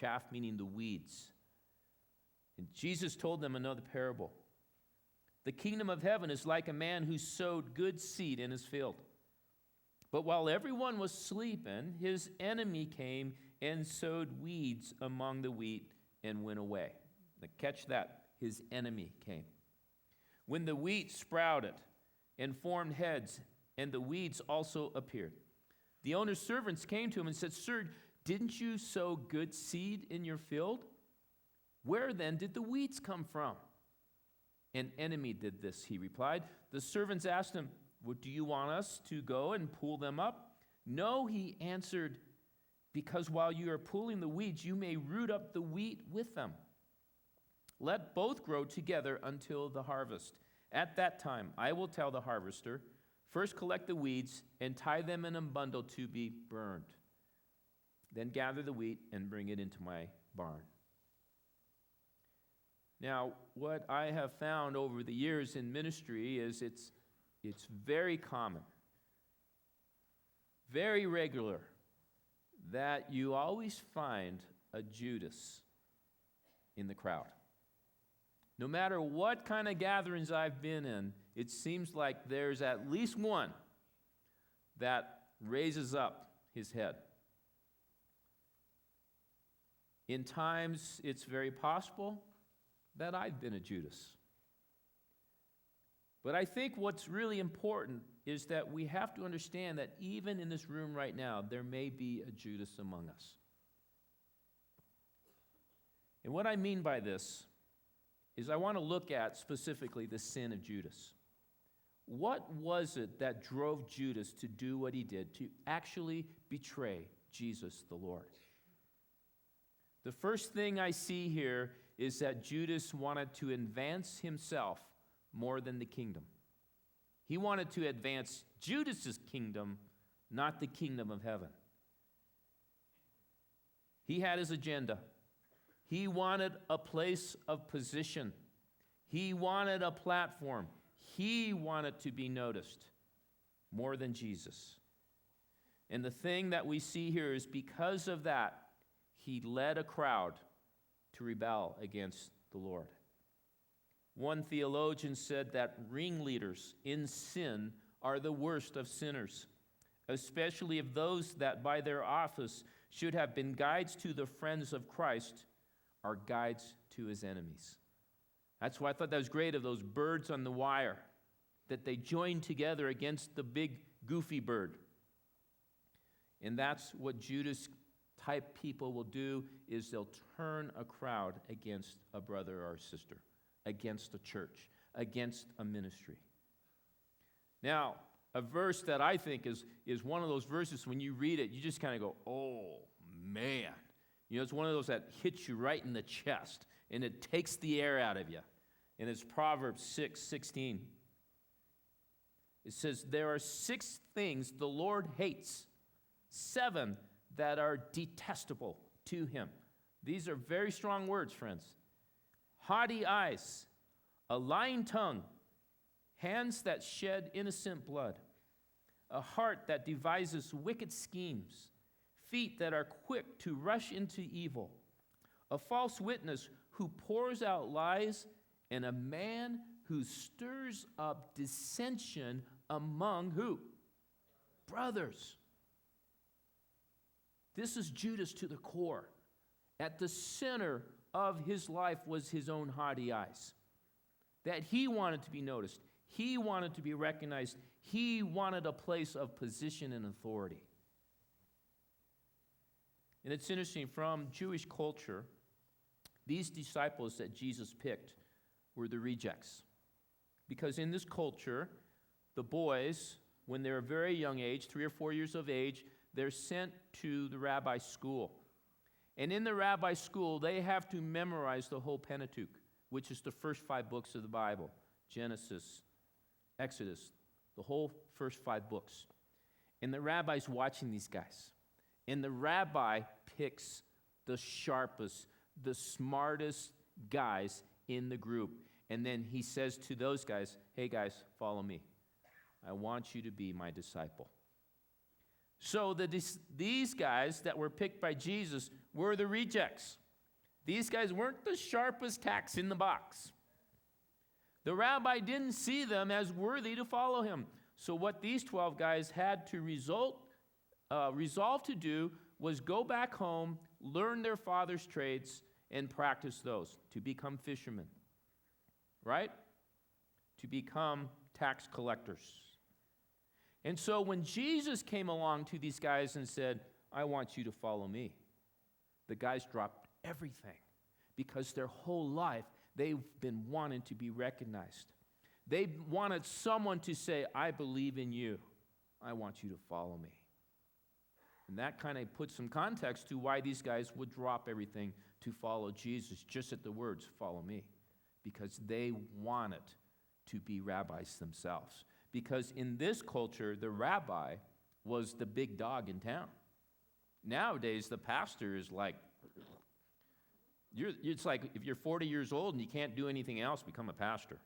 chaff meaning the weeds. And Jesus told them another parable. The kingdom of heaven is like a man who sowed good seed in his field. But while everyone was sleeping, his enemy came and sowed weeds among the wheat and went away. Now catch that. His enemy came. When the wheat sprouted and formed heads, and the weeds also appeared, the owner's servants came to him and said, "Sir, didn't you sow good seed in your field? Where then did the weeds come from?" "An enemy did this," he replied. The servants asked him, "Well, do you want us to go and pull them up?" "No," he answered, "because while you are pulling the weeds, you may root up the wheat with them. Let both grow together until the harvest. At that time, I will tell the harvester, 'First collect the weeds and tie them in a bundle to be burned. Then gather the wheat and bring it into my barn.'" Now, what I have found over the years in ministry is it's very common, very regular, that you always find a Judas in the crowd. No matter what kind of gatherings I've been in, it seems like there's at least one that raises up his head. In times, it's very possible that I've been a Judas. But I think what's really important is that we have to understand that even in this room right now, there may be a Judas among us. And what I mean by this is I want to look at specifically the sin of Judas. What was it that drove Judas to do what he did, to actually betray Jesus the Lord? The first thing I see here is that Judas wanted to advance himself more than the kingdom. He wanted to advance Judas's kingdom, not the kingdom of heaven. He had his agenda. He wanted a place of position. He wanted a platform. He wanted to be noticed more than Jesus. And the thing that we see here is because of that, he led a crowd to rebel against the Lord. One theologian said that ringleaders in sin are the worst of sinners, especially if those that by their office should have been guides to the friends of Christ are guides to his enemies. That's why I thought that was great of those birds on the wire, that they joined together against the big goofy bird. And that's what Judas type people will do, is they'll turn a crowd against a brother or a sister, against a church, against a ministry. Now, a verse that I think is one of those verses when you read it, you just kind of go, "Oh, man." You know, it's one of those that hits you right in the chest, and it takes the air out of you. And it's Proverbs 6:16. It says, "There are 6 things the Lord hates, 7 that are detestable to him." These are very strong words, friends. "Haughty eyes, a lying tongue, hands that shed innocent blood, a heart that devises wicked schemes, feet that are quick to rush into evil, a false witness who pours out lies, and a man who stirs up dissension among" who? Brothers. This is Judas to the core. At the center of his life was his own haughty eyes. That he wanted to be noticed. He wanted to be recognized. He wanted a place of position and authority. And it's interesting, from Jewish culture, these disciples that Jesus picked were the rejects. Because in this culture, the boys, when they're a very young age, 3 or 4 years of age, they're sent to the rabbi's school. And in the rabbi's school, they have to memorize the whole Pentateuch, which is the first 5 books of the Bible. Genesis, Exodus, the whole first 5 books. And the rabbi's watching these guys. And the rabbi picks the sharpest, the smartest guys in the group. And then he says to those guys, "Hey guys, follow me. I want you to be my disciple." So these guys that were picked by Jesus were the rejects. These guys weren't the sharpest tacks in the box. The rabbi didn't see them as worthy to follow him. So what these 12 guys had to resolve to do was go back home, learn their father's trades, and practice those to become fishermen, right? To become tax collectors. And so when Jesus came along to these guys and said, I want you to follow me, the guys dropped everything because their whole life they've been wanting to be recognized. They wanted someone to say, I believe in you. I want you to follow me. And that kind of puts some context to why these guys would drop everything to follow Jesus just at the words, follow me. Because they wanted to be rabbis themselves. Because in this culture, the rabbi was the big dog in town. Nowadays, the pastor is like, it's like if you're 40 years old and you can't do anything else, become a pastor.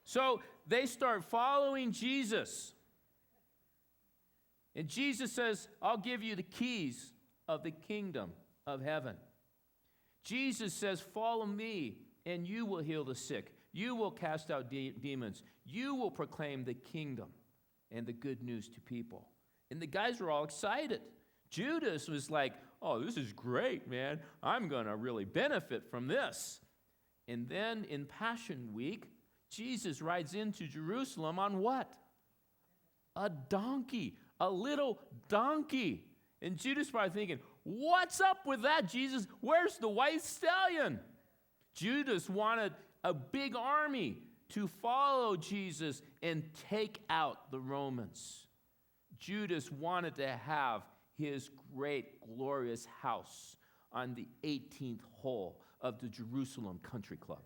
So they start following Jesus. And Jesus says, I'll give you the keys of the kingdom of heaven. Jesus says, follow me and you will heal the sick. You will cast out demons. You will proclaim the kingdom and the good news to people. And the guys were all excited. Judas was like, oh, this is great, man. I'm going to really benefit from this. And then in Passion Week, Jesus rides into Jerusalem on what? A donkey, a little donkey. And Judas probably thinking, what's up with that, Jesus? Where's the white stallion? Judas wanted a big army to follow Jesus and take out the Romans. Judas wanted to have his great, glorious house on the 18th hole of the Jerusalem Country Club.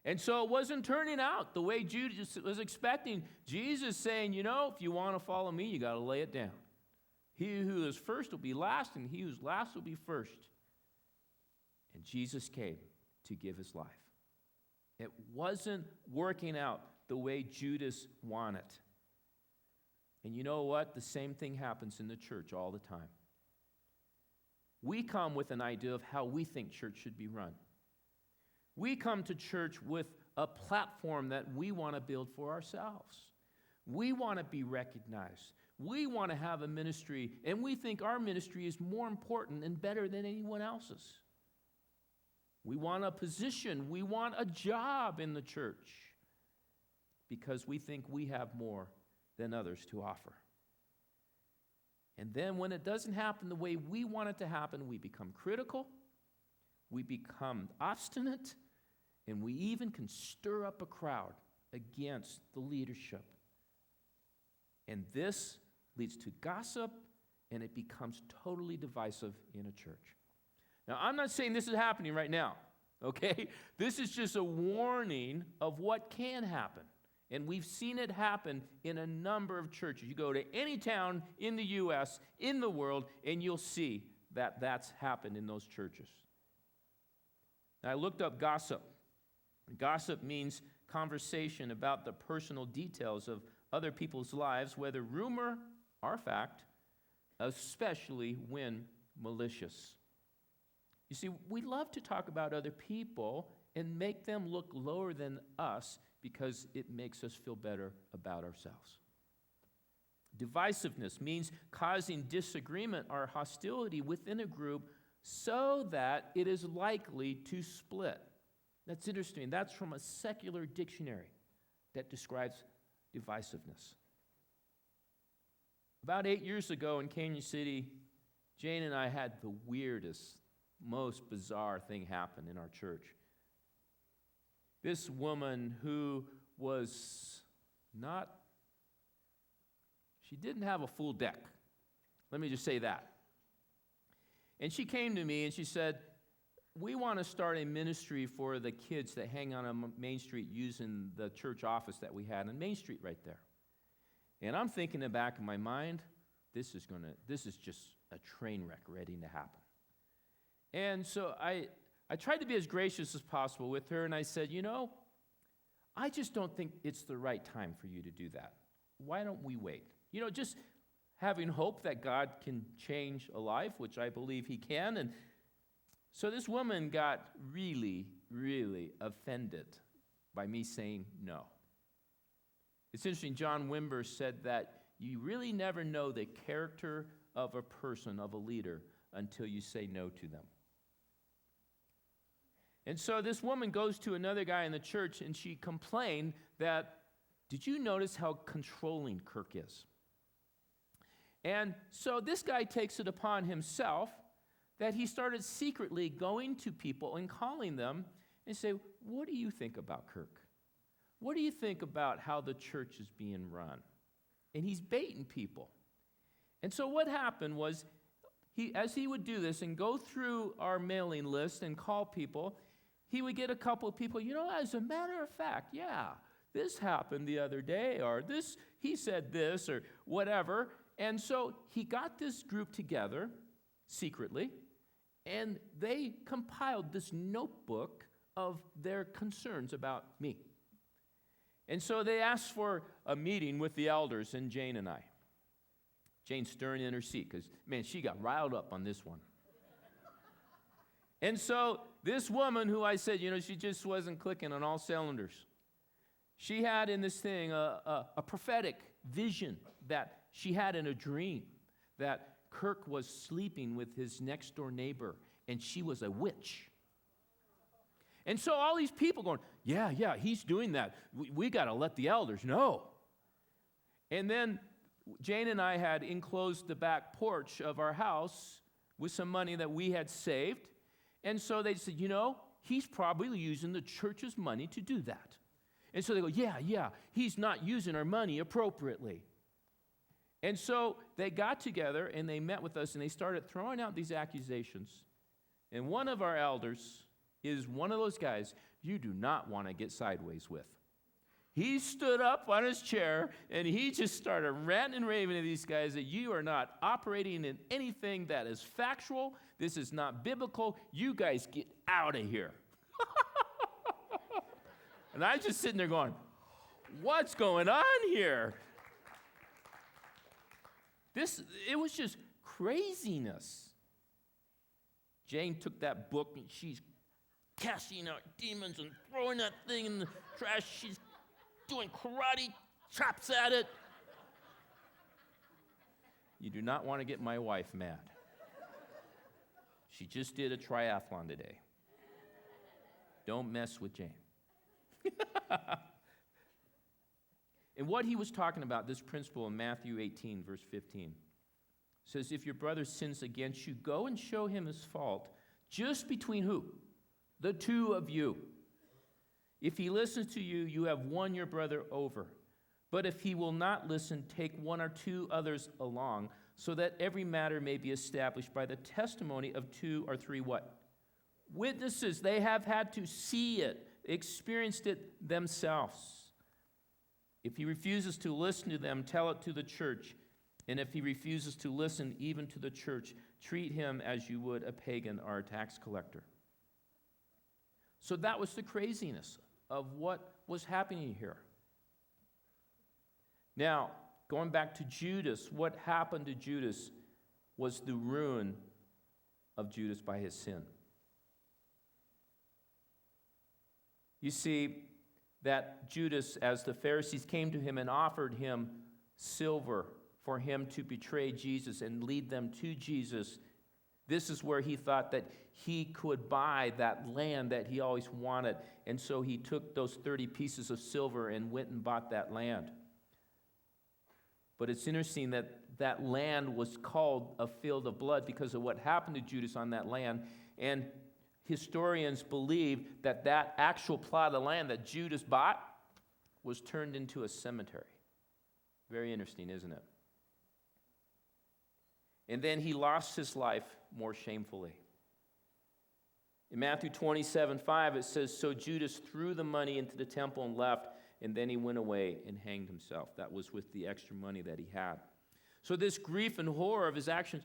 And so it wasn't turning out the way Judas was expecting. Jesus saying, you know, if you want to follow me, you got to lay it down. He who is first will be last, and he who's last will be first. And Jesus came to give his life. It wasn't working out the way Judas wanted. And you know what? The same thing happens in the church all the time. We come with an idea of how we think church should be run. We come to church with a platform that we want to build for ourselves. We want to be recognized. We want to have a ministry, and we think our ministry is more important and better than anyone else's. We want a position. We want a job in the church because we think we have more than others to offer. And then when it doesn't happen the way we want it to happen, we become critical, we become obstinate, and we even can stir up a crowd against the leadership. And this leads to gossip, and it becomes totally divisive in a church. Now, I'm not saying this is happening right now, okay? This is just a warning of what can happen. And we've seen it happen in a number of churches. You go to any town in the U.S., in the world, and you'll see that that's happened in those churches. Now, I looked up gossip. Gossip means conversation about the personal details of other people's lives, whether rumor or fact, especially when malicious. You see, we love to talk about other people and make them look lower than us because it makes us feel better about ourselves. Divisiveness means causing disagreement or hostility within a group so that it is likely to split. That's interesting. That's from a secular dictionary that describes divisiveness. About 8 years ago in Canyon City, Jane and I had the weirdest, most bizarre thing happen in our church. This woman who she didn't have a full deck. Let me just say that. And she came to me and she said, we want to start a ministry for the kids that hang on Main Street using the church office that we had on Main Street right there. And I'm thinking in the back of my mind, this is just a train wreck ready to happen. And so I tried to be as gracious as possible with her, and I said, you know, I just don't think it's the right time for you to do that. why don't we wait? Just having hope that God can change a life, which I believe he can. And so this woman got really, really offended by me saying no. It's interesting, John Wimber said that you really never know the character of a person, of a leader, until you say no to them. And so this woman goes to another guy in the church, and she complained that, did you notice how controlling Kirk is? And so this guy takes it upon himself that he started secretly going to people and calling them and say, what do you think about Kirk? What do you think about how the church is being run? And he's baiting people. And so what happened was, as he would do this and go through our mailing list and call people, he would get a couple of people, as a matter of fact, yeah, this happened the other day, or he said this, or whatever. And so he got this group together secretly, and they compiled this notebook of their concerns about me. And so they asked for a meeting with the elders and Jane and I. Jane's stirring in her seat because, man, she got riled up on this one. And so this woman who I said, she just wasn't clicking on all cylinders. She had in this thing a prophetic vision that she had in a dream that Kirk was sleeping with his next door neighbor and she was a witch. And so all these people going, yeah, he's doing that. We got to let the elders know. And then Jane and I had enclosed the back porch of our house with some money that we had saved. And so they said, he's probably using the church's money to do that. And so they go, yeah, he's not using our money appropriately. And so they got together and they met with us and they started throwing out these accusations. And one of our elders is one of those guys you do not want to get sideways with. He stood up on his chair and he just started ranting and raving to these guys that you are not operating in anything that is factual. This is not biblical. You guys get out of here. And I just sitting there going, what's going on here? It was just craziness. Jane took that book and she's casting out demons and throwing that thing in the trash. She's doing karate chops at it. You do not want to get my wife mad. She just did a triathlon today. Don't mess with Jane. And what he was talking about, this principle in Matthew 18, verse 15, says, if your brother sins against you, go and show him his fault just between who? The two of you. If he listens to you, you have won your brother over. But if he will not listen, take one or two others along, so that every matter may be established by the testimony of two or three what? Witnesses. They have had to see it, experienced it themselves. If he refuses to listen to them, tell it to the church. And if he refuses to listen even to the church, treat him as you would a pagan or a tax collector. So that was the craziness of what was happening here. Now, going back to Judas, what happened to Judas was the ruin of Judas by his sin. You see that Judas, as the Pharisees came to him and offered him silver for him to betray Jesus and lead them to Jesus, this is where he thought that he could buy that land that he always wanted. And so he took those 30 pieces of silver and went and bought that land. But it's interesting that that land was called a field of blood because of what happened to Judas on that land. And historians believe that that actual plot of land that Judas bought was turned into a cemetery. Very interesting, isn't it? And then he lost his life more shamefully. In Matthew 27:5, it says, so Judas threw the money into the temple and left, and then he went away and hanged himself. That was with the extra money that he had. So this grief and horror of his actions